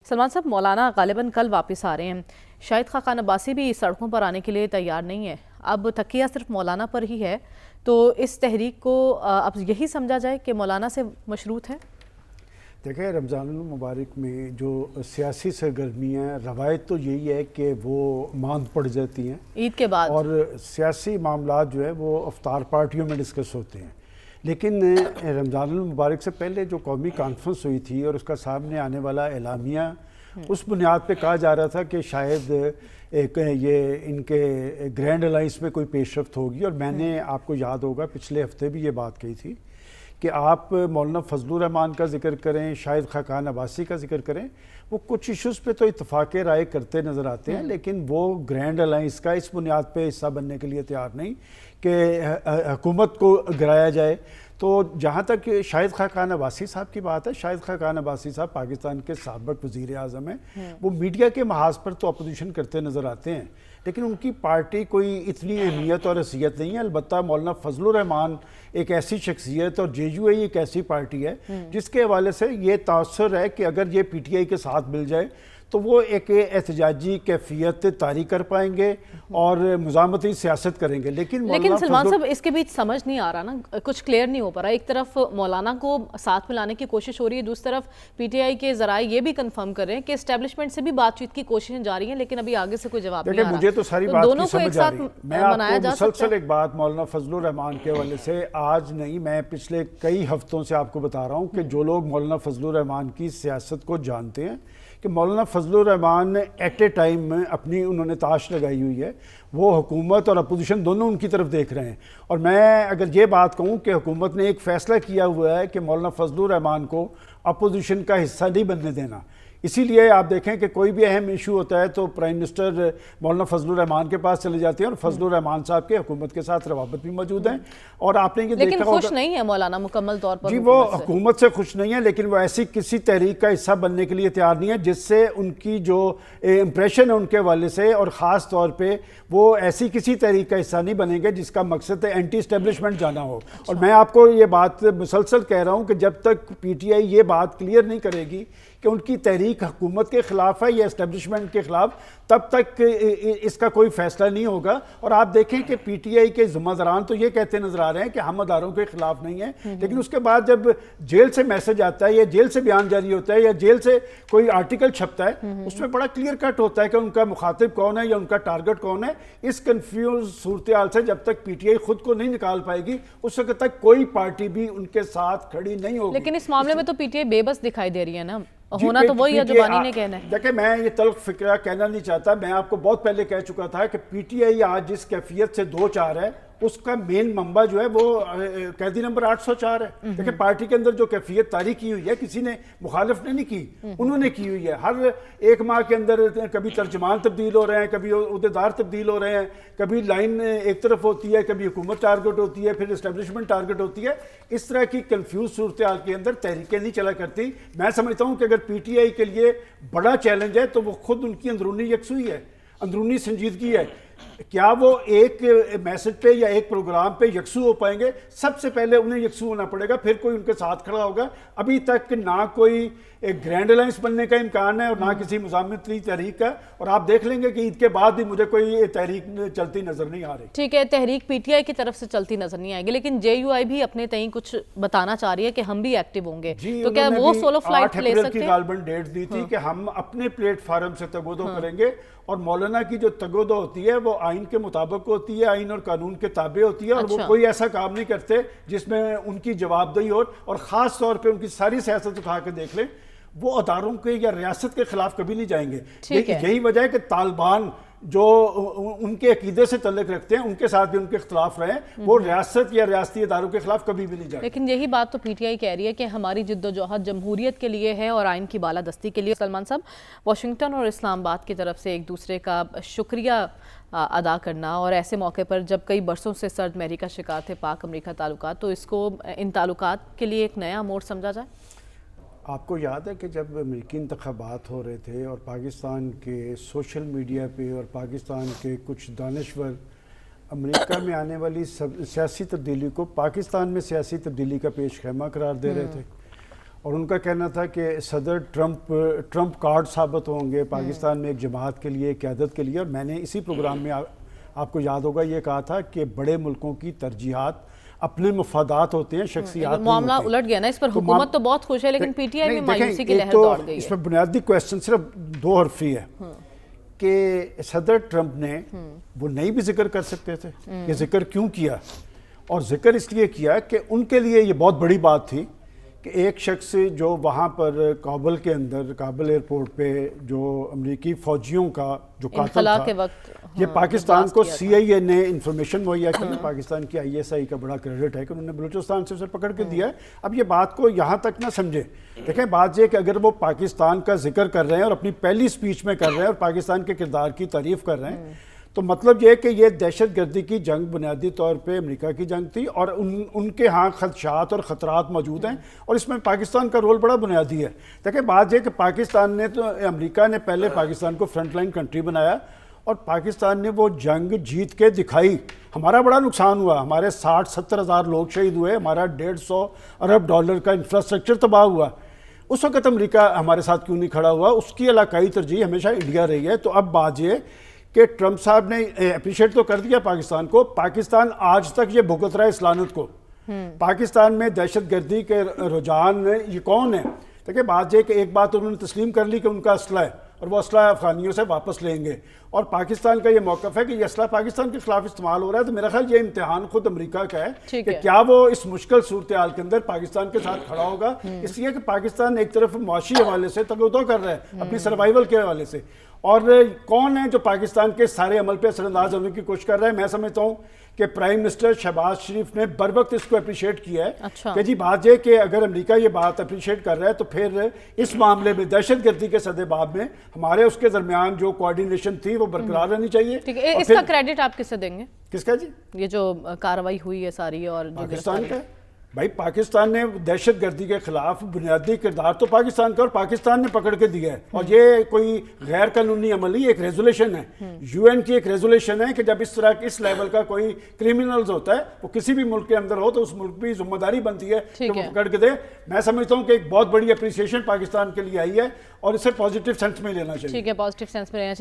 سلمان صاحب، مولانا غالباً کل واپس آ رہے ہیں. شاہد خاقان عباسی بھی سڑکوں پر آنے کے لیے تیار نہیں ہے. اب تکیہ صرف مولانا پر ہی ہے، تو اس تحریک کو اب یہی سمجھا جائے کہ مولانا سے مشروط ہے؟ دیکھیں، رمضان المبارک میں جو سیاسی سرگرمیاں روایت تو یہی ہے کہ وہ ماند پڑ جاتی ہیں عید کے بعد، اور سیاسی معاملات جو ہے وہ افطار پارٹیوں میں ڈسکس ہوتے ہیں. لیکن رمضان المبارک سے پہلے جو قومی کانفرنس ہوئی تھی اور اس کا سامنے آنے والا اعلامیہ، اس بنیاد پہ کہا جا رہا تھا کہ شاید یہ ان کے گرینڈ الائنس میں کوئی پیش رفت ہوگی. اور میں نے، آپ کو یاد ہوگا، پچھلے ہفتے بھی یہ بات کہی تھی کہ آپ مولانا فضل الرحمان کا ذکر کریں، شاہد خاقان عباسی کا ذکر کریں، وہ کچھ ایشوز پہ تو اتفاق رائے کرتے نظر آتے ہیں، لیکن وہ گرینڈ الائنس کا اس بنیاد پہ حصہ بننے کے لیے تیار نہیں کہ حکومت کو گرایا جائے. تو جہاں تک شاہد خاقان عباسی صاحب کی بات ہے، شاہد خاقان عباسی صاحب پاکستان کے سابق وزیر اعظم ہیں. وہ میڈیا کے محاذ پر تو اپوزیشن کرتے نظر آتے ہیں، لیکن ان کی پارٹی کوئی اتنی اہمیت اور حیثیت نہیں ہے. البتہ مولانا فضل الرحمان ایک ایسی شخصیت، اور جے یو آئی ایک ایسی پارٹی ہے جس کے حوالے سے یہ تاثر ہے کہ اگر یہ پی ٹی آئی کے ساتھ مل جائے تو وہ ایک احتجاجی کیفیت طاری کر پائیں گے اور مزاحمتی سیاست کریں گے. لیکن سلمان صاحب، اس کے بیچ سمجھ نہیں آ رہا نا، کچھ کلیئر نہیں ہو پا رہا. ایک طرف مولانا کو ساتھ ملانے کی کوشش ہو رہی ہے، دوسری طرف پی ٹی آئی کے ذرائع یہ بھی کنفرم کر رہے ہیں کہ اسٹیبلشمنٹ سے بھی بات چیت کی کوششیں جاری ہیں، لیکن ابھی آگے سے کوئی جواب نہیں آ رہا. مجھے تو ساری بات کی سمجھ آ رہی ہے. میں آپ کو مسلسل ایک بات مولانا فضل الرحمان کے حوالے سے آج نہیں، میں پچھلے کئی ہفتوں سے آپ کو بتا رہا ہوں کہ جو لوگ مولانا فضل الرحمان کی سیاست کو جانتے ہیں کہ مولانا فضل الرحمان ایٹ اے ٹائم اپنی انہوں نے تاش لگائی ہوئی ہے، وہ حکومت اور اپوزیشن دونوں ان کی طرف دیکھ رہے ہیں. اور میں اگر یہ بات کہوں کہ حکومت نے ایک فیصلہ کیا ہوا ہے کہ مولانا فضل الرحمان کو اپوزیشن کا حصہ نہیں بننے دینا. اسی لیے آپ دیکھیں کہ کوئی بھی اہم ایشو ہوتا ہے تو پرائم منسٹر مولانا فضل الرحمان کے پاس چلے جاتے ہیں، اور فضل الرحمان صاحب کے حکومت کے ساتھ روابط بھی موجود ہیں. اور آپ نے یہ دیکھا لیکن خوش نہیں ہے مولانا مکمل طور پر. جی، وہ حکومت سے خوش نہیں ہے، لیکن وہ ایسی کسی تحریک کا حصہ بننے کے لیے تیار نہیں ہے جس سے ان کی جو امپریشن ہے ان کے حوالے سے، اور خاص طور پہ وہ ایسی کسی تحریک کا حصہ نہیں بنیں گے جس کا مقصد اینٹی اسٹیبلشمنٹ جانا ہو. اور میں آپ کو یہ بات مسلسل کہہ رہا ہوں کہ جب تک پی ٹی آئی یہ بات کلیئر نہیں کرے گی کہ ان کی تحریک حکومت کے خلاف ہے یا اسٹیبلشمنٹ کے خلاف، تب تک اس کا کوئی فیصلہ نہیں ہوگا. اور آپ دیکھیں کہ پی ٹی آئی کے ذمہ داران تو یہ کہتے نظر آ رہے ہیں کہ ہم اداروں کے خلاف نہیں ہیں، لیکن اس کے بعد جب جیل سے میسج آتا ہے یا جیل سے بیان جاری ہوتا ہے یا جیل سے کوئی آرٹیکل چھپتا ہے، اس میں بڑا کلیئر کٹ ہوتا ہے کہ ان کا مخاطب کون ہے یا ان کا ٹارگٹ کون ہے. اس کنفیوز صورتحال سے جب تک پی ٹی آئی خود کو نہیں نکال پائے گی، اس وقت تک کوئی پارٹی بھی ان کے ساتھ کھڑی نہیں ہوگی. لیکن اس معاملے میں تو پی ٹی آئی بے بس دکھائی دے رہی ہے نا، ہونا تو وہی ہے جو بانی نے کہنا ہے. دیکھیں، میں یہ تلخ فکرہ کہنا نہیں چاہتا. میں آپ کو بہت پہلے کہہ چکا تھا کہ پی ٹی آئی آج جس کیفیت سے دو چار ہے، اس کا مین منبع جو ہے وہ قیدی نمبر 804 ہے. دیکھیں، پارٹی کے اندر جو کیفیت طاری کی ہوئی ہے، کسی نے مخالف نے نہیں کی، انہوں نے کی ہوئی ہے. ہر ایک ماہ کے اندر کبھی ترجمان تبدیل ہو رہے ہیں، کبھی عہدیدار تبدیل ہو رہے ہیں، کبھی لائن ایک طرف ہوتی ہے، کبھی حکومت ٹارگٹ ہوتی ہے، پھر اسٹیبلشمنٹ ٹارگٹ ہوتی ہے. اس طرح کی کنفیوز صورتحال کے اندر تحریکیں نہیں چلا کرتی. میں سمجھتا ہوں کہ اگر پی ٹی آئی کے لیے بڑا چیلنج ہے تو وہ خود ان کی اندرونی یکسوئی ہے، اندرونی سنجیدگی ہے. کیا وہ ایک میسج پہ یا ایک پروگرام پہ یکسو ہو پائیں گے؟ سب سے پہلے انہیں یکسو ہونا پڑے گا، پھر کوئی ان کے ساتھ کھڑا ہوگا. ابھی تک نہ کوئی ایک گرینڈ الائنس بننے کا امکان ہے اور نہ کسی مزاحمتی تحریک کا. اور آپ دیکھ لیں گے کہ عید کے بعد بھی مجھے کوئی تحریک چلتی نظر نہیں آ رہی. ٹھیک ہے، تحریک پی ٹی آئی کی طرف سے چلتی نظر نہیں آئے گی، لیکن جے یو آئی بھی اپنے تئیں کچھ بتانا چاہ رہی ہے کہ ہم بھی ایکٹیو ہوں گے. تو کیا وہ سولو فلائٹ لے سکتے ہیں؟ 8 اپریل کی غالباً ڈیٹ دی تھی کہ ہم اپنے پلیٹ فارم سے تگودو کریں گے. اور مولانا کی جو تگودو ہوتی ہے وہ آئین کے مطابق ہوتی ہے، آئین اور قانون کے تابع ہوتی ہے، اور وہ کوئی ایسا کام نہیں کرتے جس میں ان کی جواب دہی ہو. اور خاص طور پہ ان کی ساری سیاست اٹھا کے دیکھ لیں، وہ اداروں کے یا ریاست کے خلاف کبھی نہیں جائیں گے. یہی وجہ ہے کہ طالبان جو ان کے عقیدے سے تعلق رکھتے ہیں، ان کے ساتھ بھی ان کے اختلاف رہے ہیں، وہ ریاست یا ریاستی اداروں کے خلاف کبھی بھی نہیں جائیں. لیکن یہی بات تو پی ٹی آئی کہہ رہی ہے کہ ہماری جد و جہد جمہوریت کے لیے ہے اور آئین کی بالادستی کے لیے. سلمان صاحب، واشنگٹن اور اسلام آباد کی طرف سے ایک دوسرے کا شکریہ ادا کرنا، اور ایسے موقع پر جب کئی برسوں سے سرد مہری کا شکار تھے پاک امریکہ تعلقات، تو اس کو ان تعلقات کے لیے ایک نیا موڑ سمجھا جائے. آپ کو یاد ہے کہ جب امریکی انتخابات ہو رہے تھے اور پاکستان کے سوشل میڈیا پہ اور پاکستان کے کچھ دانشور امریکہ میں آنے والی سیاسی تبدیلی کو پاکستان میں سیاسی تبدیلی کا پیش خیمہ قرار دے رہے تھے، اور ان کا کہنا تھا کہ صدر ٹرمپ کارڈ ثابت ہوں گے پاکستان میں ایک جماعت کے لیے، قیادت کے لیے. اور میں نے اسی پروگرام میں آپ کو یاد ہوگا یہ کہا تھا کہ بڑے ملکوں کی ترجیحات اپنے مفادات ہوتے ہیں، شخصیات معاملہ الٹ گیا نا اس پر. حکومت تو بہت خوش ہے لیکن پی ٹی آئی میں مایوسی کی لہر دوڑ گئی ہے. اس میں بنیادی کویسچن صرف 2 حرفی ہے کہ صدر ٹرمپ نے وہ نہیں بھی ذکر کر سکتے تھے. یہ ذکر کیوں کیا؟ اور ذکر اس لیے کیا کہ ان کے لیے یہ بہت بڑی بات تھی کہ ایک شخص جو وہاں پر کابل کے اندر، کابل ایئرپورٹ پہ جو امریکی فوجیوں کا جو قاتل تھا، یہ پاکستان کو سی آئی اے نے انفارمیشن مہیا کی. پاکستان کی آئی ایس آئی کا بڑا کریڈٹ ہے کہ انہوں نے بلوچستان سے اسے پکڑ کے دیا ہے. اب یہ بات کو یہاں تک نہ سمجھے. دیکھیں بات یہ کہ اگر وہ پاکستان کا ذکر کر رہے ہیں اور اپنی پہلی سپیچ میں کر رہے ہیں اور پاکستان کے کردار کی تعریف کر رہے ہیں، تو مطلب یہ کہ یہ دہشت گردی کی جنگ بنیادی طور پہ امریکہ کی جنگ تھی اور ان کے ہاں خدشات اور خطرات موجود ہیں اور اس میں پاکستان کا رول بڑا بنیادی ہے. دیکھیں بات یہ کہ پاکستان نے تو امریکہ نے پہلے پاکستان کو فرنٹ لائن کنٹری بنایا اور پاکستان نے وہ جنگ جیت کے دکھائی. ہمارا بڑا نقصان ہوا، ہمارے 60-70 ہزار لوگ شہید ہوئے، ہمارا $150 ارب کا انفراسٹرکچر تباہ ہوا. اس وقت امریکہ ہمارے ساتھ کیوں نہیں کھڑا ہوا؟ اس کی علاقائی ترجیح ہمیشہ انڈیا رہی ہے. تو اب بات یہ کہ ٹرمپ صاحب نے اپریشیٹ تو کر دیا پاکستان کو. پاکستان آج تک یہ بھگت رہا ہے اس لعنت کو. پاکستان میں دہشت گردی کے رجحان یہ کون ہے؟ دیکھیں بات یہ کہ ایک بات انہوں نے تسلیم کر لی کہ ان کا اسلحہ ہے اور وہ اسلحہ افغانیوں سے واپس لیں گے، اور پاکستان کا یہ موقف ہے کہ یہ اسلحہ پاکستان کے خلاف استعمال ہو رہا ہے. تو میرا خیال یہ امتحان خود امریکہ کا ہے کہ کیا وہ اس مشکل صورتحال کے اندر پاکستان کے ساتھ کھڑا ہوگا. اس لیے کہ پاکستان ایک طرف معاشی حوالے سے تگودو کر رہا ہے اپنی سروائیول کے حوالے سے، اور کون ہے جو پاکستان کے سارے عمل پہ اثر انداز ہونے کی کوشش کر رہا ہے؟ میں سمجھتا ہوں کہ پرائم منسٹر شہباز شریف نے بر وقت اس کو اپریشیٹ کیا ہے کہ جی بات یہ کہ اگر امریکہ یہ بات اپریشیٹ کر رہا ہے تو پھر اس معاملے میں دہشت گردی کے سدے باب میں ہمارے اس کے درمیان جو کوارڈینیشن تھی وہ برقرار رہنی چاہیے. اس کا کریڈٹ آپ کسے دیں گے؟ کس کا جی؟ یہ جو کارروائی ہوئی ہے ساری اور پاکستان کا. بھائی پاکستان نے دہشت گردی کے خلاف بنیادی کردار تو پاکستان کا اور پاکستان نے پکڑ کے دیا ہے. اور یہ کوئی غیر قانونی عمل نہیں، ایک ریزولیشن ہے، یو این کی ایک ریزولیشن ہے کہ جب اس طرح اس لیول کا کوئی کرمنلز ہوتا ہے وہ کسی بھی ملک کے اندر ہو تو اس ملک کی ذمہ داری بنتی ہے کہ وہ پکڑ کے دے. میں سمجھتا ہوں کہ ایک بہت بڑی اپریسیشن پاکستان کے لیے آئی ہے اور اسے پازیٹیو سینس میں لینا چاہیے. ٹھیک ہے، پازیٹیو سینس میں لینا چاہیے.